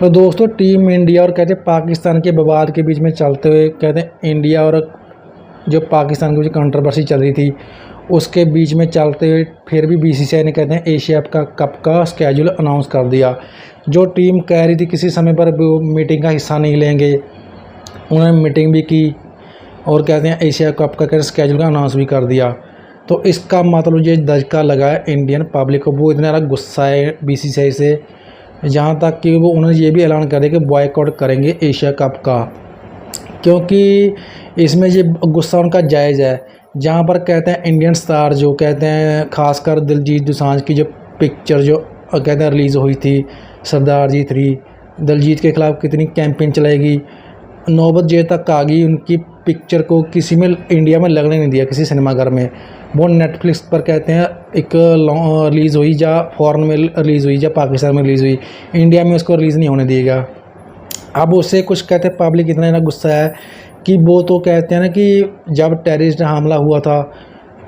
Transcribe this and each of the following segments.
तो दोस्तों team India और कहते हैं पाकिस्तान के विवाद के बीच में चलते हुए कहते हैं इंडिया और जो पाकिस्तान की जो कंट्रोवर्सी चल रही थी उसके बीच में चलते हुए फिर भी बीसीसीआई ने कहते हैं एशिया कप का स्केड्यूल अनाउंस कर दिया। जो टीम कह रही थी किसी समय पर वो मीटिंग का हिस्सा नहीं लेंगे, उन्होंने मीटिंग भी की और कहते हैं एशिया कप का कहते स्केड्यूल का अनाउंस भी कर दिया। तो इसका मतलब ये धक्का लगा है इंडियन पब्लिक को। वो इतना ज़्यादा गुस्सा है बीसीसीआई से, जहाँ तक कि वो उन्होंने ये भी ऐलान कर दिया कि बॉयकॉट करेंगे एशिया कप का, क्योंकि इसमें ये गुस्सा उनका जायज़ है। जहाँ पर कहते हैं इंडियन स्टार जो कहते हैं खासकर दिलजीत दोसांझ की जो पिक्चर जो कहते हैं रिलीज़ हुई थी सरदार जी 3, दिलजीत के ख़िलाफ़ कितनी कैंपेन चलाएगी, नौबत ये तक आ गई उनकी पिक्चर को किसी में इंडिया में लगने नहीं दिया किसी सिनेमाघर में। वो नेटफ्लिक्स पर कहते हैं एक रिलीज़ हुई, या फॉरेन में रिलीज़ हुई या पाकिस्तान में रिलीज़ हुई, इंडिया में उसको रिलीज़ नहीं होने दिएगा। अब उससे कुछ कहते हैं पब्लिक इतना ना गुस्सा है कि वो तो कहते हैं ना कि जब टेररिस्ट हमला हुआ था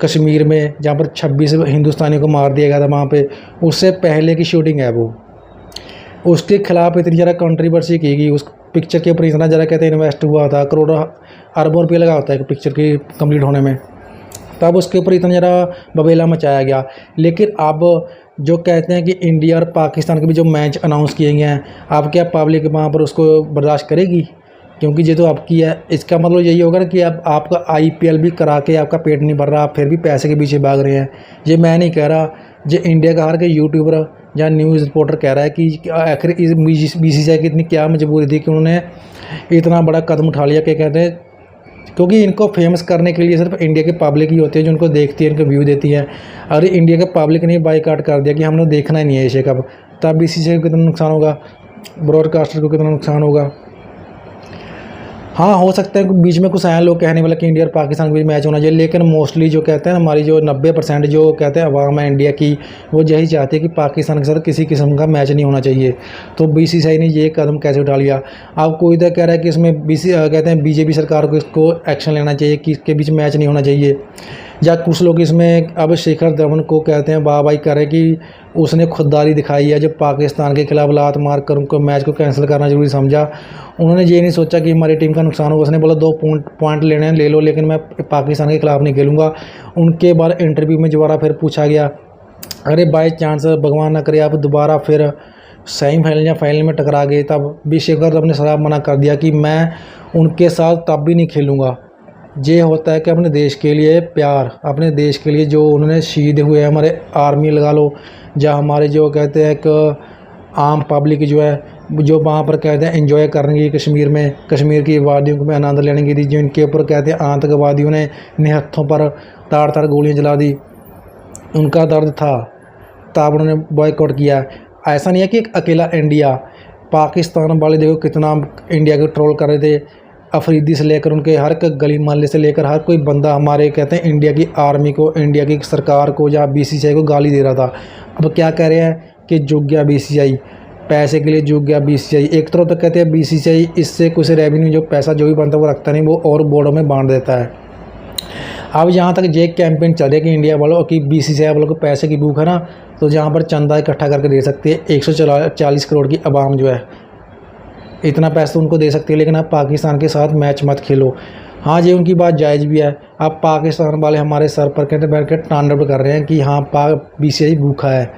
कश्मीर में जहाँ पर 26 हिंदुस्तानी को मार दिया गया था, वहाँ पे उससे पहले की शूटिंग है वो, उसके ख़िलाफ़ इतनी ज़्यादा कंट्रीवर्सी की गई, उस पिक्चर के ऊपर इतना ज़्यादा कहते हैं इन्वेस्ट हुआ था, करोड़ों अरबों रुपये लगा होता है एक पिक्चर की कंप्लीट होने में, तब उसके ऊपर इतना ज़्यादा बबेला मचाया गया। लेकिन अब जो कहते हैं कि इंडिया और पाकिस्तान के भी जो मैच अनाउंस किए गए हैं, अब क्या पब्लिक वहाँ पर उसको बर्दाश्त करेगी? क्योंकि ये तो आपकी है। इसका मतलब यही होगा ना कि अब आपका आईपीएल भी करा के आपका पेट नहीं भर रहा, आप फिर भी पैसे के पीछे भाग रहे हैं। ये मैं नहीं कह रहा, ये इंडिया का हर के यूट्यूबर या न्यूज़ रिपोर्टर कह रहा है कि आखिर इस बीसीसीआई की इतनी क्या मजबूरी थी कि उन्होंने इतना बड़ा कदम उठा लिया। कि कहते हैं क्योंकि इनको फेमस करने के लिए सिर्फ इंडिया के पब्लिक ही होती है जो उनको देखती है, इनको व्यू देती है। अरे इंडिया के पब्लिक ने बाइकआउट कर दिया कि हमने देखना ही नहीं है एशिया कप, तब बीसीसीआई को कितना नुकसान होगा, ब्रॉडकास्टर को कितना नुकसान होगा। हाँ, हो सकता है बीच में कुछ आया लोग कहने वाले कि इंडिया और पाकिस्तान के बीच मैच होना चाहिए, लेकिन मोस्टली जो कहते हैं हमारी जो 90% जो कहते हैं अवाम है इंडिया की, वो यही चाहती है कि पाकिस्तान के साथ किसी किस्म का मैच नहीं होना चाहिए। तो बीसीसीआई ने ये कदम कैसे उठा लिया? अब कोई तो कह रहा है कि इसमें कहते हैं बीजेपी सरकार को इसको एक्शन लेना चाहिए कि इसके बीच मैच नहीं होना चाहिए, या कुछ लोग इसमें अब शिखर धवन को कहते हैं वाह वाही करें कि उसने खुददारी दिखाई है, जब पाकिस्तान के खिलाफ लात मार कर उनको मैच को कैंसिल करना जरूरी समझा। उन्होंने ये नहीं सोचा कि हमारी टीम का नुकसान होगा, उसने बोला 2 पॉइंट लेने हैं ले लो, लेकिन मैं पाकिस्तान के खिलाफ नहीं खेलूँगा। उनके बाद इंटरव्यू में दोबारा फिर पूछा गया, अरे बाई चांस भगवान ना करे आप दोबारा फिर सेमीफाइनल या फाइनल में टकरा गए, तब भी शिखर धवन ने साफ मना कर दिया कि मैं उनके साथ तब भी नहीं खेलूँगा। ये होता है कि अपने देश के लिए प्यार, अपने देश के लिए जो उन्होंने शहीद हुए हैं, हमारे आर्मी लगा लो, या हमारे जो कहते हैं एक आम पब्लिक जो है जो वहाँ पर कहते हैं एंजॉय करेंगे कश्मीर में, कश्मीर की वादियों में आनंद लेने की थी, जो इनके ऊपर कहते हैं आतंकवादियों ने निहत्थों पर तार तार गोलियाँ जला दी, उनका दर्द था, तब उन्होंने बॉयकॉट किया। ऐसा नहीं है कि अकेला इंडिया, पाकिस्तान वाले देखो कितना इंडिया को ट्रोल कर रहे थे, अफरीदी से लेकर उनके हर एक गली मोहल्ले से लेकर हर कोई बंदा हमारे कहते हैं इंडिया की आर्मी को, इंडिया की सरकार को या बीसीसीआई को गाली दे रहा था। अब क्या कह रहे हैं कि जुग गया बीसीसीआई, पैसे के लिए जुग गया बीसीसीआई। एक तरफ तो कहते हैं बीसीसीआई इससे कुछ रेवेन्यू जो पैसा जो भी बनता है वो रखता नहीं, वो और बोर्डों में बांट देता है। अब यहाँ तक ये कैंपेन चल रही है कि इंडिया वालों की बीसीसीआई वालों को पैसे की भूख है ना, तो जहाँ पर चंदा इकट्ठा करके दे सकती है 140 करोड़ की आवाम जो है, इतना पैसा तो उनको दे सकती है, लेकिन आप पाकिस्तान के साथ मैच मत खेलो। हाँ, ये उनकी बात जायज़ भी है। अब पाकिस्तान वाले हमारे सर पर कहते बैठ कर तांडव कर रहे हैं कि हाँ बीसीसीआई भूखा है,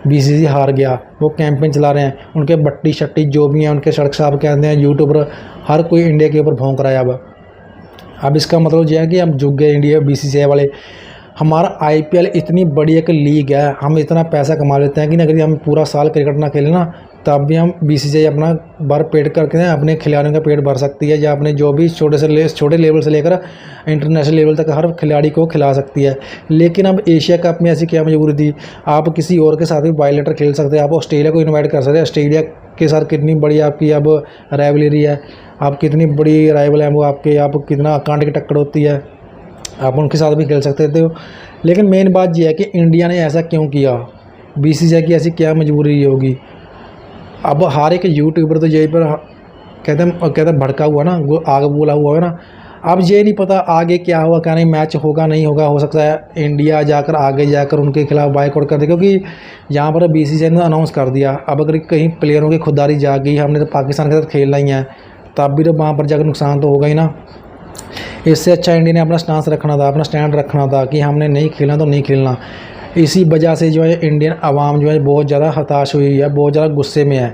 बीसीसीआई हार गया, वो कैंपेन चला रहे हैं। उनके बट्टी शट्टी जो भी हैं, उनके सड़क साहब कहते हैं, यूट्यूबर, हर कोई इंडिया के ऊपर भौंक रहा है। अब इसका मतलब ये है कि हम झुक गए इंडिया बीसीसीआई वाले। हमारा आईपीएल इतनी बड़ी एक लीग है, हम इतना पैसा कमा लेते हैं कि अगर हम पूरा साल क्रिकेट ना खेलें ना, तब भी हम बीसीसीआई अपना भर पेट करके अपने खिलाड़ियों का पेट भर सकती है, या अपने जो भी छोटे लेवल से लेकर इंटरनेशनल लेवल तक हर खिलाड़ी को खिला सकती है। लेकिन अब एशिया कप में ऐसी क्या मजबूरी थी? आप किसी और के साथ भी बायलेटर खेल सकते हैं, आप ऑस्ट्रेलिया को इन्वाइट कर सकते हैं। ऑस्ट्रेलिया के साथ कितनी बड़ी आपकी अब राइवलरी है, आप कितनी बड़ी राइवल है वो आपके, आप कितना कांटे की टक्कर होती है, आप उनके साथ भी खेल सकते थे। लेकिन मेन बात यह है कि इंडिया ने ऐसा क्यों किया, बीसीसीआई की ऐसी क्या मजबूरी होगी? अब हर एक यूट्यूबर तो यही पर कहते हैं भड़का हुआ ना, वो आग बोला हुआ है ना। अब ये नहीं पता आगे क्या होगा क्या नहीं, मैच होगा नहीं होगा, हो सकता है इंडिया जाकर आगे जाकर उनके खिलाफ बाइकआउट कर दे, क्योंकि यहाँ पर बीसीसीआई ने अनाउंस कर दिया। अब अगर कहीं प्लेयरों की खुददारी जाग गई, हमने तो पाकिस्तान के साथ खेलना ही है, तब भी तो वहाँ पर जाकर नुकसान तो होगा ही ना। इससे अच्छा इंडिया ने अपना स्टांस रखना था, अपना स्टैंड रखना था कि हमने नहीं खेलना तो नहीं खेलना। इसी वजह से जो है इंडियन आवाम जो है बहुत ज़्यादा हताश हुई है, बहुत ज़्यादा गुस्से में है।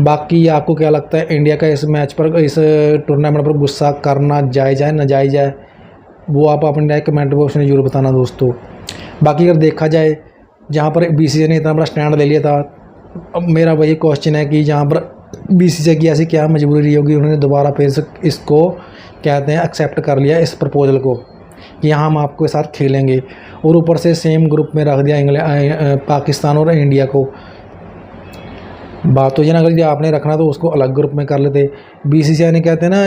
बाकी आपको क्या लगता है, इंडिया का इस मैच पर, इस टूर्नामेंट पर गुस्सा करना जायज़ है नाजायज़ है, वो आप अपने राय कमेंट बॉक्स में जरूर बताना दोस्तों। बाकी अगर देखा जाए, जहाँ पर बीसीसीआई ने इतना बड़ा स्टैंड ले लिया था, अब मेरा वही क्वेश्चन है कि जहाँ पर बीसीसीआई की ऐसी क्या मजबूरी रही होगी, उन्होंने दोबारा फिर से इसको कहते हैं एक्सेप्ट कर लिया, इस प्रपोजल को, कि यहाँ हम आपके साथ खेलेंगे, और ऊपर से सेम ग्रुप में रख दिया इंग्लैंड, पाकिस्तान और इंडिया को। बात तो ये ना, अगर आपने रखना तो उसको अलग ग्रुप में कर लेते। बीसीसीआई ने कहते हैं ना,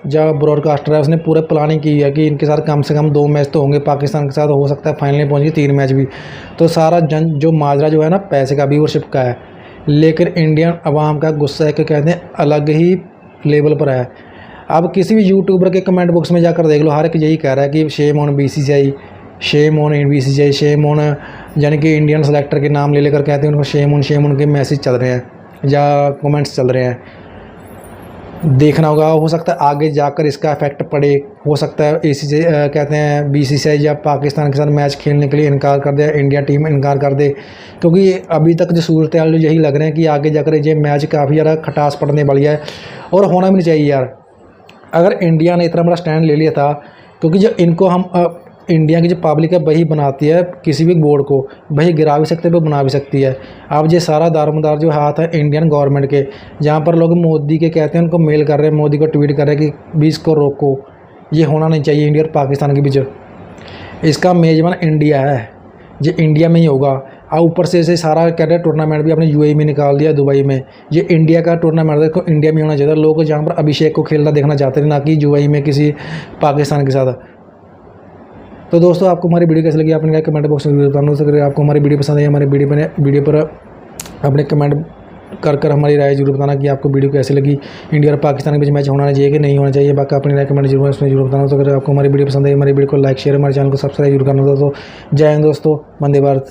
जो ब्रॉडकास्टर है उसने पूरे प्लानिंग की है कि इनके साथ कम से कम 2 मैच तो होंगे, पाकिस्तान के साथ हो सकता है फाइनल में पहुँच गए 3 मैच भी। तो सारा जो माजरा जो है ना, पैसे का, व्यूअरशिप का है। लेकिन इंडियन अवाम का गुस्सा है कि कहते हैं अलग ही लेवल पर है। अब किसी भी यूट्यूबर के कमेंट बॉक्स में जाकर देख लो, हर एक यही कह रहा है कि shame on BCCI, shame on BCCI, shame on, यानी कि इंडियन सेलेक्टर के नाम ले लेकर कहते हैं उनको शेम ऑन के मैसेज चल रहे हैं या कमेंट्स चल रहे हैं। देखना होगा, हो सकता है आगे जाकर इसका इफेक्ट पड़े, हो सकता है एसीसी कहते हैं बीसीसीआई या पाकिस्तान के साथ मैच खेलने के लिए इनकार कर दे, इंडिया टीम इनकार कर दे, क्योंकि अभी तक जो सूरत हाल जो यही लग रहे हैं कि आगे जाकर ये मैच काफ़ी ज़्यादा खटास पड़ने वाली है, और होना भी नहीं चाहिए यार। अगर इंडिया ने इतना बड़ा स्टैंड ले लिया था, क्योंकि जो इनको हम इंडिया की जो पब्लिक है वही बनाती है, किसी भी बोर्ड को वही गिरा भी सकते हैं, वो बना भी सकती है। अब ये सारा दारोमदार जो हाथ है इंडियन गवर्नमेंट के, जहाँ पर लोग मोदी के कहते हैं, उनको मेल कर रहे हैं, मोदी को ट्वीट कर रहे हैं कि बीच को रोको, ये होना नहीं चाहिए इंडिया और पाकिस्तान के बीच। इसका मेज़बान इंडिया है, ये इंडिया में ही होगा। अब ऊपर से सारा कह रहे टूर्नामेंट भी अपने यूएई में निकाल दिया, दुबई में। ये इंडिया का टूर्नामेंट देखो, इंडिया में होना चाहिए। लोग जहाँ पर अभिषेक को खेलना देखना चाहते थे, ना कि यूएई में किसी पाकिस्तान के साथ। तो दोस्तों, आपको हमारी वीडियो कैसी लगी, आपने कमेंट बॉक्स में बताना। अगर आपको हमारी वीडियो पसंद आई, हमारे वीडियो पर अपने कमेंट कर हमारी राय जरूर बताना कि आपको वीडियो कैसी लगी। इंडिया और पाकिस्तान के बीच मैच होना चाहिए कि नहीं होना चाहिए, बाकी अपनी राय कमेंट जरूर उसमें जरूर बताना। तो अगर आपको हमारी वीडियो पसंद आई, हमारी वीडियो को लाइक शेयर, हमारे चैनल को सब्सक्राइब जरूर करना। दोस्तों जय हिंद दोस्तों, वंदे भारत।